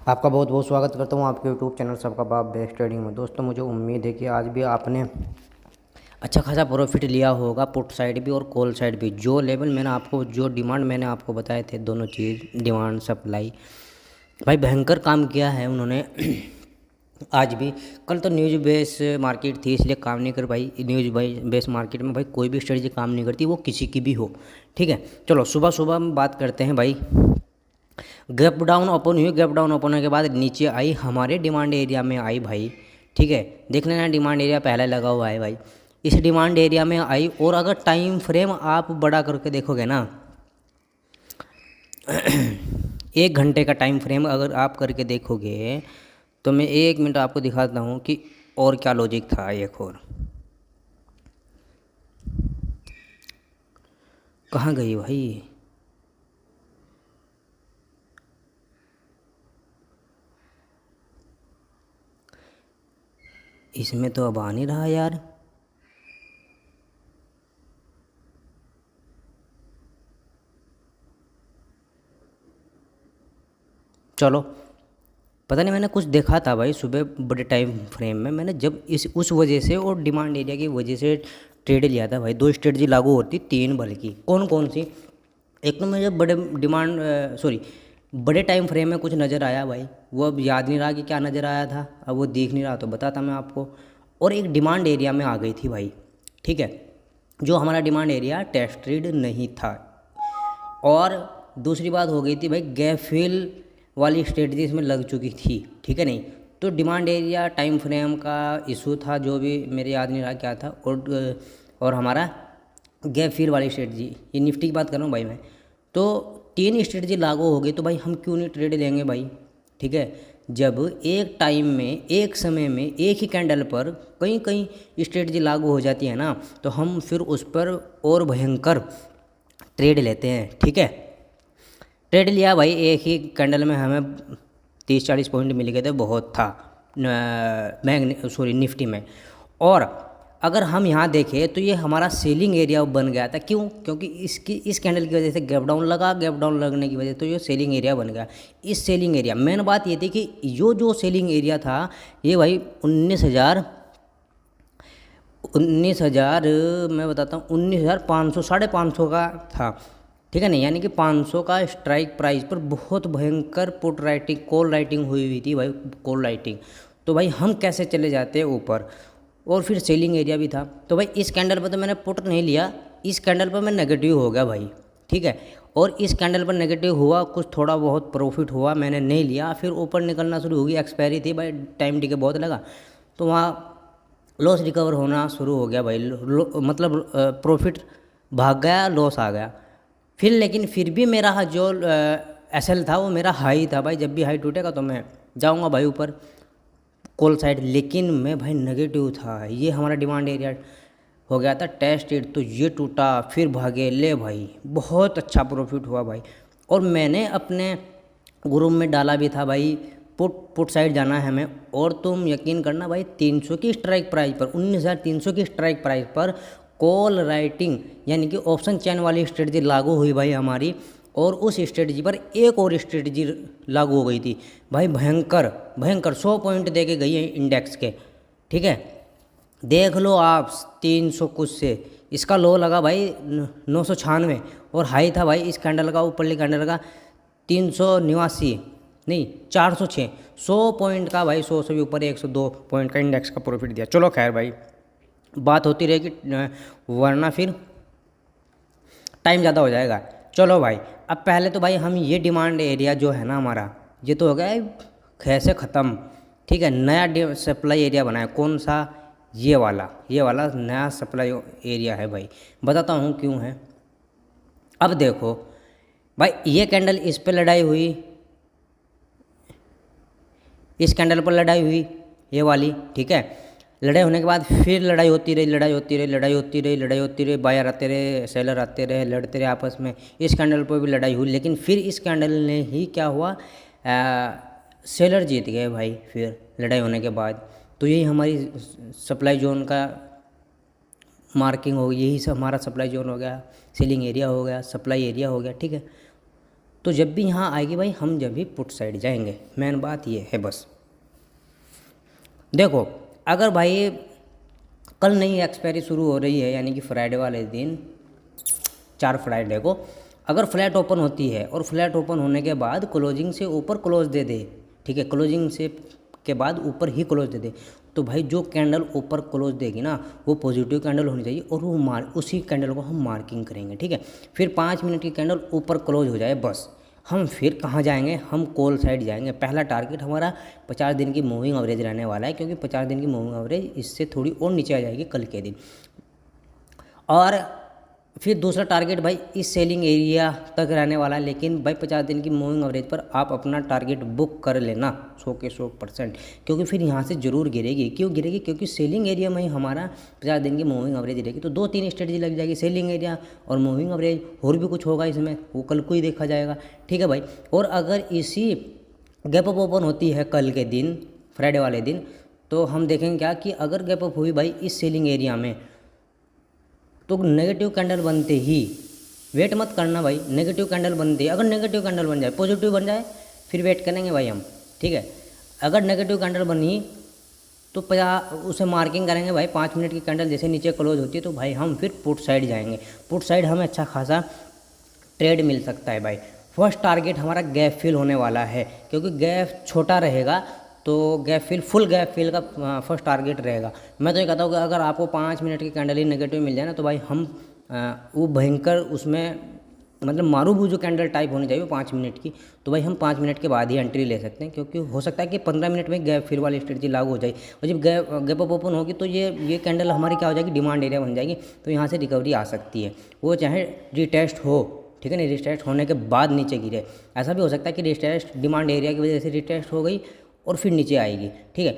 आपका बहुत बहुत स्वागत करता हूँ आपके यूट्यूब चैनल सबका बाप बेस्ट ट्रेडिंग में। दोस्तों मुझे उम्मीद है कि आज भी आपने अच्छा खासा प्रॉफिट लिया होगा, पुट साइड भी और कॉल साइड भी। जो लेवल मैंने आपको, जो डिमांड मैंने आपको बताए थे, दोनों चीज़ डिमांड सप्लाई, भाई भयंकर काम किया है उन्होंने। आज भी, कल तो न्यूज बेस मार्केट थी इसलिए काम नहीं कर पाई। न्यूज बेस मार्केट में भाई कोई भी स्ट्रेटजी काम नहीं करती, वो किसी की भी हो। ठीक है, चलो सुबह सुबह हम बात करते हैं भाई। गैप डाउन ओपन हुई, गैप डाउन ओपन होने के बाद नीचे आई, हमारे डिमांड एरिया में आई भाई। ठीक है, देख लेना डिमांड एरिया पहले लगा हुआ है भाई। इस डिमांड एरिया में आई और अगर टाइम फ्रेम आप बड़ा करके देखोगे ना, 1 घंटे का टाइम फ्रेम अगर आप करके देखोगे तो मैं 1 मिनट आपको दिखाता हूँ कि और क्या लॉजिक था। एक और कहाँ गई भाई? इसमें तो अब आ नहीं रहा यार। चलो, पता नहीं मैंने कुछ देखा था भाई सुबह बड़े टाइम फ्रेम में, मैंने जब इस उस वजह से और डिमांड एरिया की वजह से ट्रेड लिया था भाई। 2 स्ट्रेटजी लागू होती, 3 बल्कि। कौन कौन सी? एक तो मुझे बड़े डिमांड सॉरी बड़े टाइम फ्रेम में कुछ नज़र आया भाई, वो अब याद नहीं रहा कि क्या नज़र आया था, अब वो दिख नहीं रहा तो बताता मैं आपको। और एक डिमांड एरिया में आ गई थी भाई। ठीक है, जो हमारा डिमांड एरिया टेस्ट ट्रेड नहीं था। और दूसरी बात हो गई थी भाई, गैप फिल वाली स्ट्रेटजी इसमें लग चुकी थी। ठीक है, नहीं तो डिमांड एरिया टाइम फ्रेम का इशू था, जो भी मेरे याद नहीं रहा क्या था। और हमारा गैप फिल वाली स्ट्रेटजी, ये निफ्टी की बात कर रहा हूँ भाई मैं। तो 3 स्ट्रेटजी लागू हो गई तो भाई हम क्यों नहीं ट्रेड लेंगे भाई? ठीक है, जब एक टाइम में, एक समय में, एक ही कैंडल पर कई कई स्ट्रेटजी लागू हो जाती है ना, तो हम फिर उस पर और भयंकर ट्रेड लेते हैं। ठीक है, ट्रेड लिया भाई, एक ही कैंडल में हमें 30-40 पॉइंट मिल गए थे, बहुत था निफ्टी में। और अगर हम यहाँ देखें तो ये हमारा सेलिंग एरिया बन गया था। क्यों? क्योंकि इस कैंडल की वजह से गैप डाउन लगा, गैप डाउन लगने की वजह से तो ये सेलिंग एरिया बन गया। इस सेलिंग एरिया, मेन बात ये थी कि जो सेलिंग एरिया था ये भाई 19,000 मैं बताता हूँ 19,500, 550 का था। ठीक है नहीं, यानी कि 500 का स्ट्राइक प्राइस पर बहुत भयंकर पुट राइटिंग, कॉल राइटिंग हुई थी भाई, कॉल राइटिंग। तो भाई हम कैसे चले जाते ऊपर, और फिर सेलिंग एरिया भी था। तो भाई इस कैंडल पर तो मैंने पुट नहीं लिया, इस कैंडल पर मैं नेगेटिव हो गया भाई। ठीक है, और इस कैंडल पर नेगेटिव हुआ, कुछ थोड़ा बहुत प्रॉफिट हुआ, मैंने नहीं लिया। फिर ऊपर निकलना शुरू हो गई, एक्सपायरी थी भाई, टाइम टिके बहुत लगा, तो वहाँ लॉस रिकवर होना शुरू हो गया भाई। मतलब प्रॉफिट भाग गया, लॉस आ गया। फिर लेकिन फिर भी मेरा जो एसएल था वो मेरा हाई था भाई। जब भी हाई टूटेगा तो मैं जाऊंगा भाई ऊपर कॉल साइड, लेकिन मैं भाई नेगेटिव था। ये हमारा डिमांड एरिया हो गया था टेस्ट इट, तो ये टूटा, फिर भागे ले भाई, बहुत अच्छा प्रॉफिट हुआ भाई। और मैंने अपने ग्रुप में डाला भी था भाई, पुट साइड जाना है हमें। और तुम यकीन करना भाई, 300 की स्ट्राइक प्राइस पर, 19,300 की स्ट्राइक प्राइस पर कॉल राइटिंग यानी कि ऑप्शन चैन वाली स्ट्रेटजी लागू हुई भाई हमारी। और उस स्ट्रेटजी पर एक और स्ट्रेटजी लागू हो गई थी भाई, भयंकर भयंकर 100 पॉइंट दे के गई है इंडेक्स के। ठीक है, देख लो आप, 300 कुछ से इसका लो लगा भाई 996, और हाई था भाई इस कैंडल का, ऊपरली कैंडल का 389, नहीं 406, 100 पॉइंट का भाई, 100 से भी ऊपर 102 पॉइंट का इंडेक्स का प्रॉफिट दिया। चलो खैर भाई, बात होती रहेगी वरना फिर टाइम ज़्यादा हो जाएगा। चलो भाई, अब पहले तो भाई हम ये डिमांड एरिया जो है ना हमारा, ये तो हो गया है कैसे ख़त्म। ठीक है, नया सप्लाई एरिया बनाया, कौन सा? ये वाला नया सप्लाई एरिया है भाई। बताता हूँ क्यों है। अब देखो भाई, ये कैंडल इस पे लड़ाई हुई, इस कैंडल पर लड़ाई हुई, ये वाली। ठीक है, लड़ाई होने के बाद फिर लड़ाई होती रही, लड़ाई होती रही, लड़ाई होती रही, लड़ाई होती रही, बायर आते रहे, सेलर आते रहे, लड़ते रहे आपस में। इस कैंडल पर भी लड़ाई हुई, लेकिन फिर इस कैंडल ने ही क्या हुआ, सेलर जीत गए भाई फिर लड़ाई होने के बाद। तो यही हमारी सप्लाई जोन का मार्किंग हो गई, यही सब हमारा सप्लाई जोन हो गया, सेलिंग एरिया हो गया, सप्लाई एरिया हो गया। ठीक है, तो जब भी यहाँ आएगी भाई हम जब भी पुट साइड जाएंगे, मेन बात ये है बस। देखो अगर भाई कल नई एक्सपायरी शुरू हो रही है, यानी कि फ्राइडे वाले दिन 4 फ्राइडे को अगर फ्लैट ओपन होती है और फ्लैट ओपन होने के बाद क्लोजिंग से ऊपर क्लोज दे दे, ठीक है, क्लोजिंग से के बाद ऊपर ही क्लोज दे दे, तो भाई जो कैंडल ऊपर क्लोज देगी ना वो पॉजिटिव कैंडल होनी चाहिए और वो उसी कैंडल को हम मार्किंग करेंगे, ठीक है। फिर 5 मिनट की कैंडल ऊपर क्लोज हो जाए बस, हम फिर कहाँ जाएंगे, हम कॉल साइड जाएंगे। पहला टारगेट हमारा 50 दिन की मूविंग एवरेज रहने वाला है, क्योंकि 50 दिन की मूविंग एवरेज इससे थोड़ी और नीचे आ जाएगी कल के दिन। और फिर दूसरा टारगेट भाई इस सेलिंग एरिया तक रहने वाला है, लेकिन भाई 50 दिन की मूविंग एवरेज पर आप अपना टारगेट बुक कर लेना 100 के 100%, क्योंकि फिर यहाँ से ज़रूर गिरेगी। क्यों गिरेगी? क्योंकि सेलिंग एरिया में ही हमारा 50 दिन की मूविंग एवरेज रहेगी। तो 2-3 स्ट्रेटजी लग जाएगी, सेलिंग एरिया और मूविंग एवरेज, और भी कुछ होगा इसमें, वो कल को ही देखा जाएगा, ठीक है भाई। और अगर इसी गैप अप ओपन होती है कल के दिन, फ्राइडे वाले दिन, तो हम देखेंगे क्या कि अगर गैप अप हुई भाई इस सेलिंग एरिया में, तो नेगेटिव कैंडल बनते ही, वेट मत करना भाई, नेगेटिव कैंडल बनती है, अगर नेगेटिव कैंडल बन जाए, पॉजिटिव बन जाए, फिर वेट करेंगे भाई हम, ठीक है। अगर नेगेटिव कैंडल बनी तो 50 उसे मार्किंग करेंगे भाई, 5 मिनट की कैंडल जैसे नीचे क्लोज होती है तो भाई हम फिर पुट साइड जाएंगे। पुट साइड हमें अच्छा खासा ट्रेड मिल सकता है भाई। फर्स्ट टारगेट हमारा गैप फिल होने वाला है, क्योंकि गैप छोटा रहेगा तो gap fill, full gap fill का फर्स्ट टारगेट रहेगा। मैं तो ये कहता हूँ कि अगर आपको 5 मिनट की कैंडल ही नेगेटिव मिल जाए ना, तो भाई हम वो भयंकर उसमें मतलब मारूबू जो कैंडल टाइप होनी चाहिए 5 मिनट की, तो भाई हम 5 मिनट के बाद ही एंट्री ले सकते हैं, क्योंकि हो सकता है कि 15 मिनट में गैप फिल वाली स्ट्रेटजी लागू हो जाए। और जब गैप अप ओपन होगी तो ये कैंडल हमारी क्या हो जाएगी, डिमांड एरिया बन जाएगी, तो यहाँ से रिकवरी आ सकती है, वो चाहे रिटेस्ट हो, ठीक है ना, रिटेस्ट होने के बाद नीचे गिरे। ऐसा भी हो सकता है कि रिटेस्ट डिमांड एरिया की वजह से रिटेस्ट हो गई और फिर नीचे आएगी, ठीक है।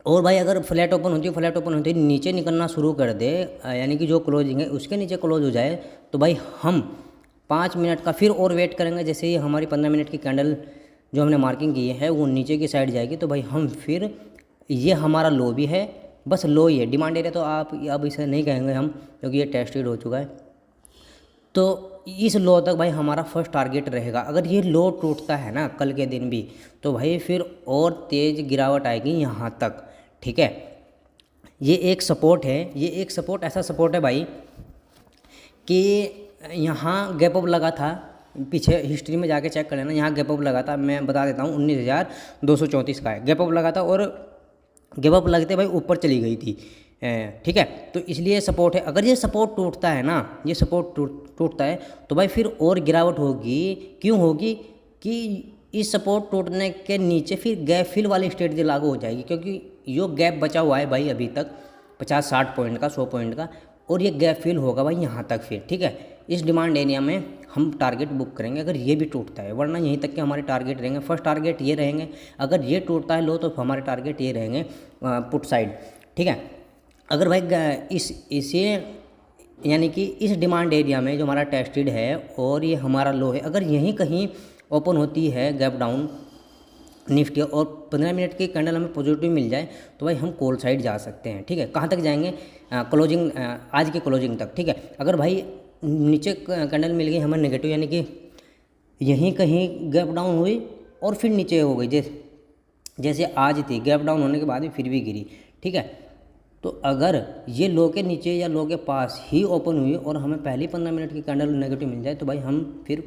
और भाई अगर फ्लैट ओपन होती है, फ्लैट ओपन होती है नीचे निकलना शुरू कर दे, यानी कि जो क्लोजिंग है उसके नीचे क्लोज हो जाए, तो भाई हम 5 मिनट का फिर और वेट करेंगे। जैसे ही हमारी 15 मिनट की कैंडल जो हमने मार्किंग की है वो नीचे की साइड जाएगी, तो भाई हम फिर, ये हमारा लो भी है, बस लो ही है, डिमांड एरिया तो आप अब इसे नहीं कहेंगे हम, क्योंकि ये टेस्टेड हो चुका है। तो इस लो तक भाई हमारा फर्स्ट टारगेट रहेगा। अगर ये लो टूटता है ना कल के दिन भी, तो भाई फिर और तेज़ गिरावट आएगी यहाँ तक, ठीक है। ये एक सपोर्ट है, ये एक सपोर्ट ऐसा सपोर्ट है भाई कि यहाँ गैप अप लगा था, पीछे हिस्ट्री में जाके चेक कर लेना, यहाँ गैप अप लगा था, मैं बता देता हूँ 19,234 का है, गैप अप लगा था और गैप अप लगते भाई ऊपर चली गई थी, ठीक है। तो इसलिए सपोर्ट है। अगर ये सपोर्ट टूटता है ना, ये सपोर्ट टूटता है तो भाई फिर और गिरावट होगी। क्यों होगी? कि इस सपोर्ट टूटने के नीचे फिर गैप फिल वाली स्ट्रेटजी लागू हो जाएगी, क्योंकि जो गैप बचा हुआ है भाई अभी तक 50-60 पॉइंट का, 100 पॉइंट का, और ये गैप फिल होगा भाई यहाँ तक फिर, ठीक है। इस डिमांड एरिया में हम टारगेट बुक करेंगे अगर ये भी टूटता है, वरना यहीं तक के हमारे टारगेट रहेंगे। फर्स्ट टारगेट ये रहेंगे, अगर ये टूटता है लो तो हमारे टारगेट ये रहेंगे पुट साइड, ठीक है। अगर भाई इसे यानी कि इस डिमांड एरिया में जो हमारा टेस्टेड है और ये हमारा लो है, अगर यहीं कहीं ओपन होती है गैप डाउन निफ्टी और 15 मिनट की कैंडल हमें पॉजिटिव मिल जाए, तो भाई हम कॉल साइड जा सकते हैं, ठीक है। कहाँ तक जाएंगे? क्लोजिंग, आज की क्लोजिंग तक, ठीक है। अगर भाई नीचे कैंडल मिल गई हमें नेगेटिव, यानी कि यहीं कहीं गैप डाउन हुई और फिर नीचे हो गई, जैसे आज थी, गैप डाउन होने के बाद भी फिर भी गिरी, ठीक है। तो अगर ये लो के नीचे या लो के पास ही ओपन हुई और हमें पहली 15 मिनट की कैंडल नेगेटिव मिल जाए, तो भाई हम फिर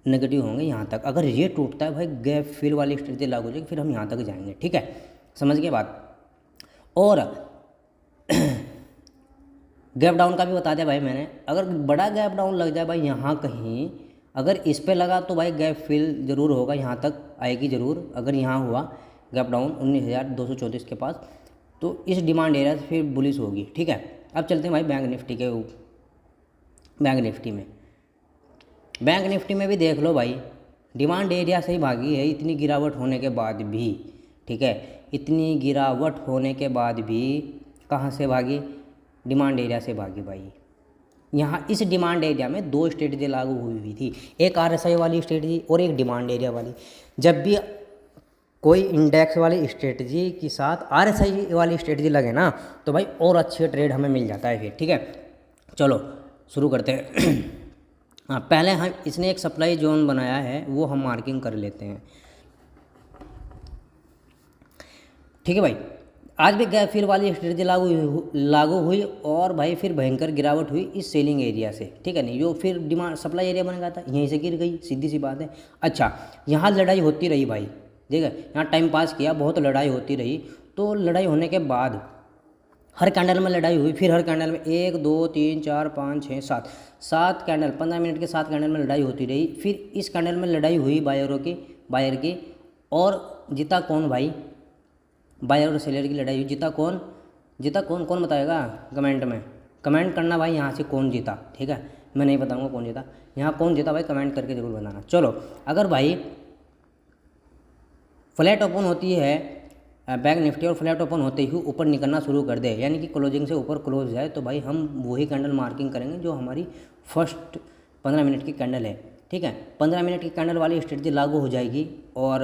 नेगेटिव होंगे यहाँ तक। अगर ये टूटता है भाई गैप फिल वाली स्ट्रेटजी लागू हो जाएगी, फिर हम यहाँ तक जाएंगे, ठीक है। समझ गए बात? और गैप डाउन का भी बता दिया भाई मैंने। अगर बड़ा गैप डाउन लग जाए भाई यहाँ कहीं, अगर इस पे लगा तो भाई गैप फिल ज़रूर होगा, यहाँ तक आएगी ज़रूर। अगर यहाँ हुआ गैप डाउन 19,234 के पास, तो इस डिमांड एरिया से फिर बुलिश होगी, ठीक है। अब चलते हैं भाई बैंक निफ्टी के बैंक निफ्टी में। बैंक निफ्टी में भी देख लो भाई, डिमांड एरिया से ही भागी है इतनी गिरावट होने के बाद भी, ठीक है। इतनी गिरावट होने के बाद भी कहाँ से भागी? डिमांड एरिया से भागी भाई। यहाँ इस डिमांड एरिया में 2 स्ट्रेटजी लागू हुई थी, एक RSI वाली स्ट्रेटजी और एक डिमांड एरिया वाली। जब भी कोई इंडेक्स वाली स्ट्रेटजी के साथ RSI वाली स्ट्रेटजी लगे ना, तो भाई और अच्छे ट्रेड हमें मिल जाता है फिर, ठीक है। चलो शुरू करते हैं। हाँ, पहले हम इसने एक सप्लाई जोन बनाया है वो हम मार्किंग कर लेते हैं। ठीक है भाई, आज भी गैप फिल वाली स्ट्रेटजी लागू हुई और भाई फिर भयंकर गिरावट हुई इस सेलिंग एरिया से। ठीक है नहीं, जो फिर डिमांड सप्लाई एरिया बन गया था, यहीं से गिर गई, सीधी सी बात है। अच्छा, यहाँ लड़ाई होती रही भाई, ठीक है, यहाँ टाइम पास किया, बहुत लड़ाई होती रही। तो लड़ाई होने के बाद हर कैंडल में लड़ाई हुई, फिर हर कैंडल में 1 2 3 4 5 6 7 कैंडल, 15 मिनट के 7 कैंडल में लड़ाई होती रही। फिर इस कैंडल में लड़ाई हुई बायर की, और जीता कौन भाई? बायर और सेलर की लड़ाई हुई, जीता कौन कौन बताएगा कमेंट में? कमेंट करना भाई यहाँ से कौन जीता, ठीक है, मैं नहीं बताऊँगा कौन जीता, यहाँ कौन जीता भाई कमेंट करके ज़रूर बताना। चलो, अगर भाई फ्लैट ओपन होती है बैंक निफ्टी और फ्लैट ओपन होते ही ऊपर निकलना शुरू कर दे, यानी कि क्लोजिंग से ऊपर क्लोज जाए, तो भाई हम वही कैंडल मार्किंग करेंगे जो हमारी फर्स्ट 15 मिनट की कैंडल है। ठीक है, 15 मिनट की कैंडल वाली स्ट्रेटजी लागू हो जाएगी और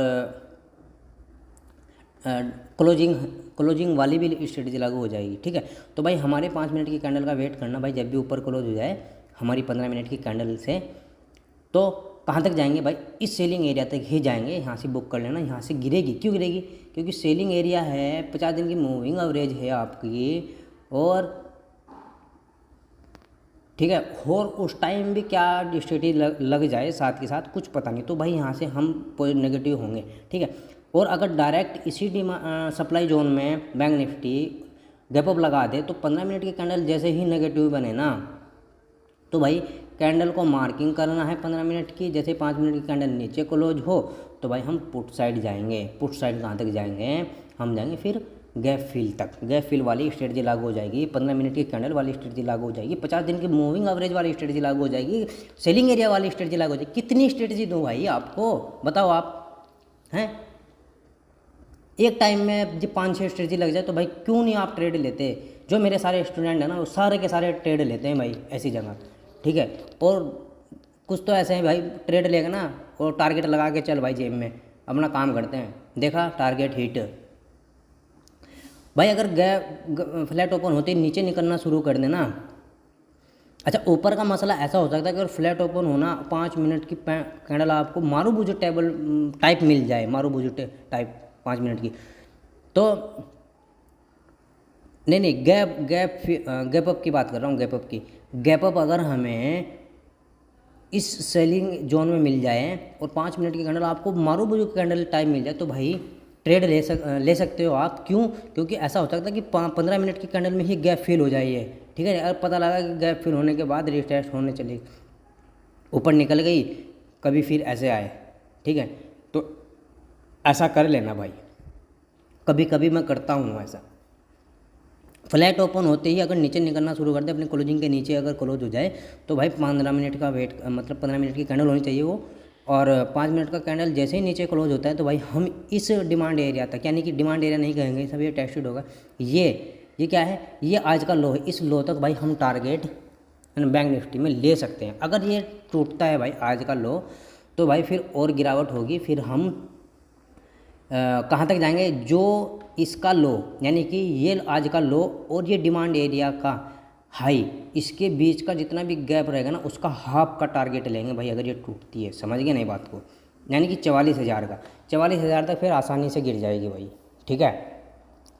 क्लोजिंग वाली भी स्ट्रेटजी लागू हो जाएगी। ठीक है, तो भाई हमारे 5 मिनट की कैंडल का वेट करना भाई, जब भी ऊपर क्लोज हो जाए हमारी 15 मिनट की कैंडल से, तो कहाँ तक जाएंगे भाई? इस सेलिंग एरिया तक ही जाएंगे। यहाँ से बुक कर लेना, यहाँ से गिरेगी, क्यों गिरेगी? क्योंकि सेलिंग एरिया है, 50 दिन की मूविंग एवरेज है आपकी, और ठीक है, और उस टाइम भी क्या स्ट्रेटजी लग जाए साथ के साथ कुछ पता नहीं, तो भाई यहाँ से हम नेगेटिव होंगे। ठीक है, और अगर डायरेक्ट इसी सप्लाई जोन में बैंक निफ्टी गैप अप लगा दे, तो 15 मिनट की कैंडल जैसे ही नेगेटिव बने ना, तो भाई कैंडल को मार्किंग करना है 15 मिनट की। जैसे 5 मिनट की कैंडल नीचे क्लोज हो, तो भाई हम पुट साइड जाएंगे। पुट साइड कहाँ तक जाएंगे? हम जाएंगे फिर गैप फिल तक। गैप फिल वाली स्ट्रेटजी लागू हो जाएगी, 15 मिनट की कैंडल वाली स्ट्रेटजी लागू हो जाएगी, 50 दिन की मूविंग एवरेज वाली स्ट्रेटजी लागू हो जाएगी, सेलिंग एरिया वाली स्ट्रेटजी लागू हो जाएगी। कितनी स्ट्रेटजी दूँ भाई आपको, बताओ आप? हैं, एक टाइम में जब 5-6 स्ट्रेटजी लग जाए, तो भाई क्यों नहीं आप ट्रेड लेते? जो मेरे सारे स्टूडेंट हैं ना, वो सारे के सारे ट्रेड लेते हैं भाई ऐसी जगह। ठीक है, और कुछ तो ऐसे हैं भाई, ट्रेड लेगा ना और टारगेट लगा के चल भाई जेब में, अपना काम करते हैं, देखा टारगेट हिट। भाई अगर फ्लैट ओपन होते ही नीचे निकलना शुरू कर देना, अच्छा ऊपर का मसला ऐसा हो सकता है कि अगर फ्लैट ओपन होना 5 मिनट की कैंडल आपको मारूबुजू टेबल टाइप मिल जाए, मारूबुजू टाइप 5 मिनट की, तो नहीं गैप अप की बात कर रहा हूँ, गैप अप की। गैप अप अगर हमें इस सेलिंग जोन में मिल जाए और 5 मिनट की कैंडल आपको मारूबुजू कैंडल टाइम मिल जाए, तो भाई ट्रेड ले सकते हो आप। क्यों? क्योंकि ऐसा हो सकता है कि 15 मिनट की कैंडल में ही गैप फिल हो जाए ये। ठीक है, अगर पता लगा कि गैप फिल होने के बाद रिटेस्ट होने चली, ऊपर निकल गई, कभी फिर ऐसे आए, ठीक है, तो ऐसा कर लेना भाई। कभी कभी मैं करता हूँ ऐसा। फ्लैट ओपन होते ही अगर नीचे निकलना शुरू कर दे, अपने क्लोजिंग के नीचे अगर क्लोज हो जाए, तो भाई 15 मिनट का वेट, मतलब 15 मिनट की कैंडल होनी चाहिए वो, और 5 मिनट का कैंडल जैसे ही नीचे क्लोज होता है, तो भाई हम इस डिमांड एरिया तक, यानी कि डिमांड एरिया नहीं कहेंगे, सब ये टेस्टेड होगा, ये क्या है? ये आज का लो है, इस लो तक भाई हम टारगेट बैंक निफ्टी में ले सकते हैं। अगर ये टूटता है भाई आज का लो, तो भाई फिर और गिरावट होगी, फिर हम कहाँ तक जाएंगे? जो इसका लो, यानी कि ये आज का लो और ये डिमांड एरिया का हाई, इसके बीच का जितना भी गैप रहेगा ना, उसका हाफ का टारगेट लेंगे भाई अगर ये टूटती है। समझ गए नहीं बात को? यानी कि 44,000 का, 44,000 तक फिर आसानी से गिर जाएगी भाई। ठीक है,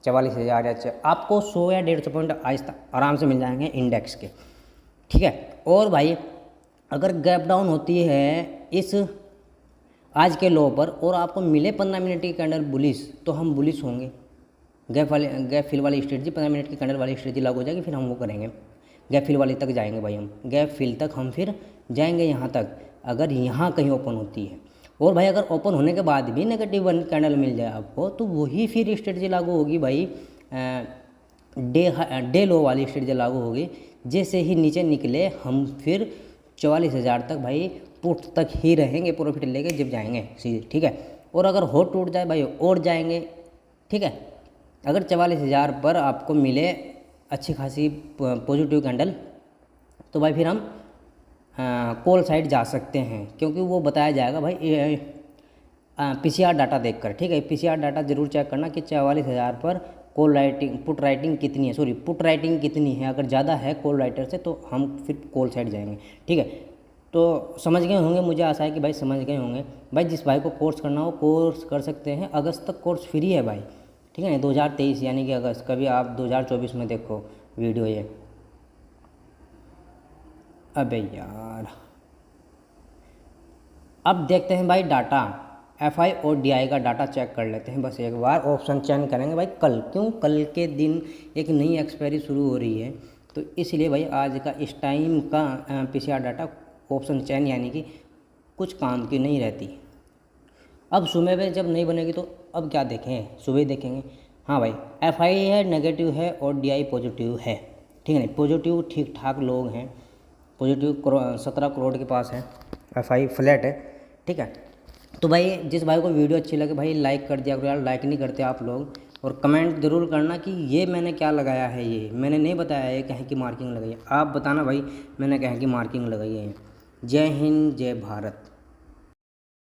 44,000 या आपको 100 या 150 पॉइंट आहिस्ता आराम से मिल जाएंगे इंडेक्स के। ठीक है, और भाई अगर गैप डाउन होती है इस आज के लो पर और आपको मिले 15 मिनट की कैंडल बुलिश, तो हम बुलिश होंगे। गैप फिल वाली स्ट्रेटजी, 15 मिनट की कैंडल वाली स्ट्रेटजी लागू हो जाएगी, फिर हम वो करेंगे, गैप फिल वाली तक जाएंगे भाई हम। गैप फिल तक हम फिर जाएंगे यहाँ तक, अगर यहाँ कहीं ओपन होती है। और भाई अगर ओपन होने के बाद भी नेगेटिव वन कैंडल मिल जाए आपको, तो वही फिर स्ट्रेटजी लागू होगी भाई, डे लो वाली स्ट्रेटजी लागू होगी। जैसे ही नीचे निकले हम फिर 44,000 तक भाई पुट तक ही रहेंगे, प्रॉफिट लेके जब जाएंगे सीधे। ठीक है, और अगर हो टूट जाए भाई और जाएंगे। ठीक है, अगर 44,000 पर आपको मिले अच्छी खासी पॉजिटिव कैंडल, तो भाई फिर हम कॉल साइड जा सकते हैं, क्योंकि वो बताया जाएगा भाई पीसीआर डाटा देखकर। ठीक है, पीसीआर डाटा जरूर चेक करना कि 44,000 पर कॉल राइटिंग, पुट राइटिंग कितनी है, पुट राइटिंग कितनी है। अगर ज़्यादा है कॉल राइटर से, तो हम फिर कॉल साइड जाएंगे। ठीक है, तो समझ गए होंगे, मुझे आशा है कि भाई समझ गए होंगे। भाई जिस भाई को कोर्स करना हो कोर्स कर सकते हैं, अगस्त तक कोर्स फ्री है भाई, ठीक है ना, 2023 यानी कि अगस्त, कभी आप 2024 में देखो वीडियो ये। अबे यार, अब देखते हैं भाई डाटा, FI और DI का डाटा चेक कर लेते हैं बस एक बार। ऑप्शन चयन करेंगे भाई कल, क्यों, कल के दिन एक नई एक्सपायरी शुरू हो रही है, तो इसलिए भाई आज का इस टाइम का PCR डाटा ऑप्शन चयन यानी कि कुछ काम की नहीं रहती। अब सुबह में जब नहीं बनेगी तो अब क्या देखें, सुबह देखेंगे। हाँ भाई, FI है नेगेटिव है और DI पॉजिटिव है, ठीक है ना, पॉजिटिव ठीक ठाक लोग हैं, पॉजिटिव 17 करोड़ के पास है, FI फ्लैट है, ठीक है। तो भाई जिस भाई को वीडियो अच्छी लगे भाई लाइक कर दिया करो यार, लाइक नहीं करते आप लोग, और कमेंट ज़रूर करना कि ये मैंने क्या लगाया है, ये मैंने नहीं बताया है कहीं की मार्किंग लगाई है, आप बताना भाई मैंने कहीं की मार्किंग लगाई है। जय हिंद जय भारत।